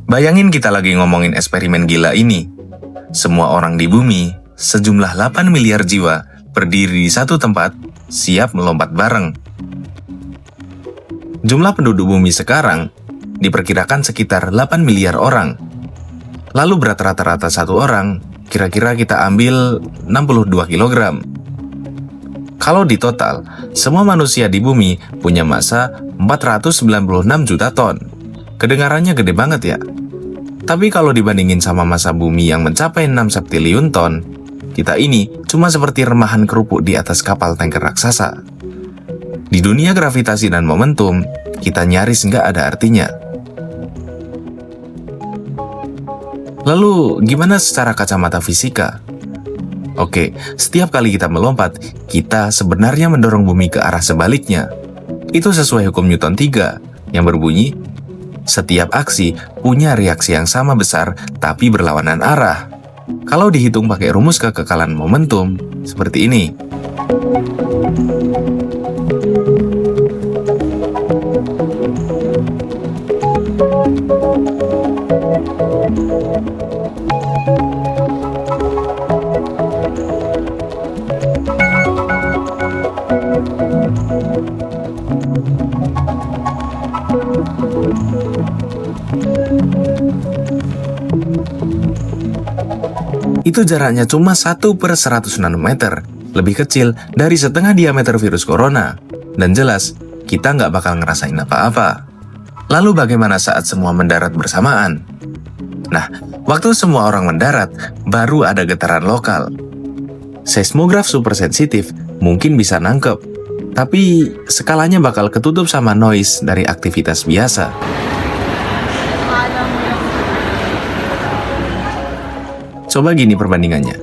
Bayangin kita lagi ngomongin eksperimen gila ini. Semua orang di bumi, sejumlah 8 miliar jiwa, berdiri di satu tempat, siap melompat bareng. Jumlah penduduk bumi sekarang diperkirakan sekitar 8 miliar orang. Lalu berat rata-rata satu orang, kira-kira kita ambil 62 kg. Kalau di total, semua manusia di bumi punya massa 496 juta ton. Kedengarannya gede banget ya. Tapi kalau dibandingin sama massa bumi yang mencapai 6 septiliun ton, kita ini cuma seperti remahan kerupuk di atas kapal tanker raksasa. Di dunia gravitasi dan momentum, kita nyaris nggak ada artinya. Lalu, gimana secara kacamata fisika? Oke, setiap kali kita melompat, kita sebenarnya mendorong bumi ke arah sebaliknya. Itu sesuai hukum Newton 3, yang berbunyi, setiap aksi punya reaksi yang sama besar, tapi berlawanan arah. Kalau dihitung pakai rumus kekekalan momentum, seperti ini. Itu jaraknya cuma 1/100 nanometer, lebih kecil dari setengah diameter virus corona. Dan jelas, kita nggak bakal ngerasain apa-apa. Lalu bagaimana saat semua mendarat bersamaan? Nah, waktu semua orang mendarat, baru ada getaran lokal. Seismograf super sensitif mungkin bisa nangkep, tapi skalanya bakal ketutup sama noise dari aktivitas biasa. Coba gini perbandingannya.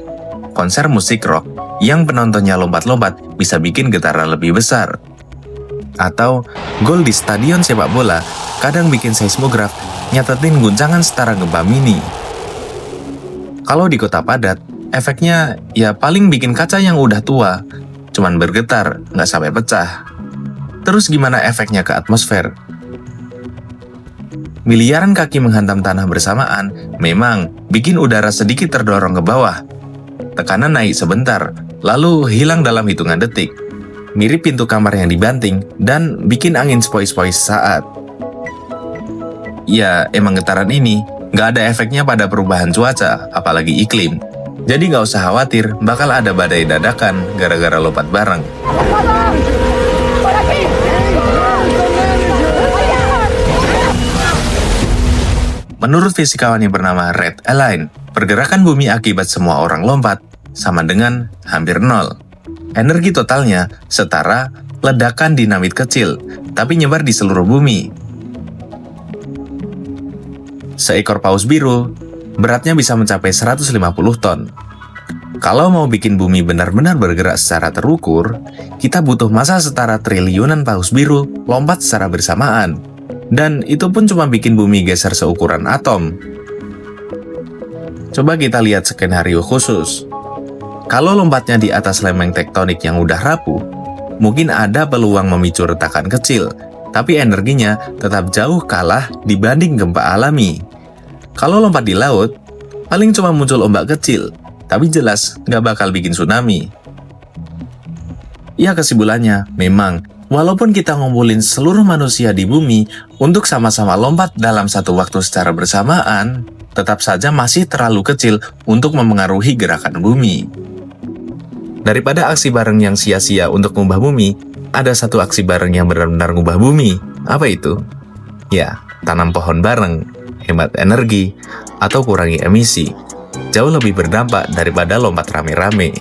Konser musik rock yang penontonnya lompat-lompat bisa bikin getaran lebih besar. Atau gol di stadion sepak bola kadang bikin seismograf nyatetin guncangan setara gempa mini. Kalau di kota padat, efeknya ya paling bikin kaca yang udah tua cuman bergetar, nggak sampai pecah. Terus gimana efeknya ke atmosfer? Miliaran kaki menghantam tanah bersamaan memang bikin udara sedikit terdorong ke bawah. Tekanan naik sebentar, lalu hilang dalam hitungan detik. Mirip pintu kamar yang dibanting dan bikin angin sepoi-sepoi sesaat. Ya, emang getaran ini nggak ada efeknya pada perubahan cuaca, apalagi iklim. Jadi nggak usah khawatir bakal ada badai dadakan gara-gara lompat bareng. Menurut fisikawan yang bernama Red Align, pergerakan bumi akibat semua orang lompat sama dengan hampir nol. Energi totalnya setara ledakan dinamit kecil, tapi nyebar di seluruh bumi. Seekor paus biru, beratnya bisa mencapai 150 ton. Kalau mau bikin bumi benar-benar bergerak secara terukur, kita butuh massa setara triliunan paus biru lompat secara bersamaan. Dan itu pun cuma bikin bumi geser seukuran atom. Coba kita lihat skenario khusus. Kalau lompatnya di atas lempeng tektonik yang udah rapuh, mungkin ada peluang memicu retakan kecil, tapi energinya tetap jauh kalah dibanding gempa alami. Kalau lompat di laut, paling cuma muncul ombak kecil, tapi jelas nggak bakal bikin tsunami. Ya kesimpulannya, memang walaupun kita ngumpulin seluruh manusia di bumi untuk sama-sama lompat dalam satu waktu secara bersamaan, tetap saja masih terlalu kecil untuk memengaruhi gerakan bumi. Daripada aksi bareng yang sia-sia untuk ngubah bumi, ada satu aksi bareng yang benar-benar ngubah bumi. Apa itu? Ya, tanam pohon bareng, hemat energi, atau kurangi emisi. Jauh lebih berdampak daripada lompat rame-rame.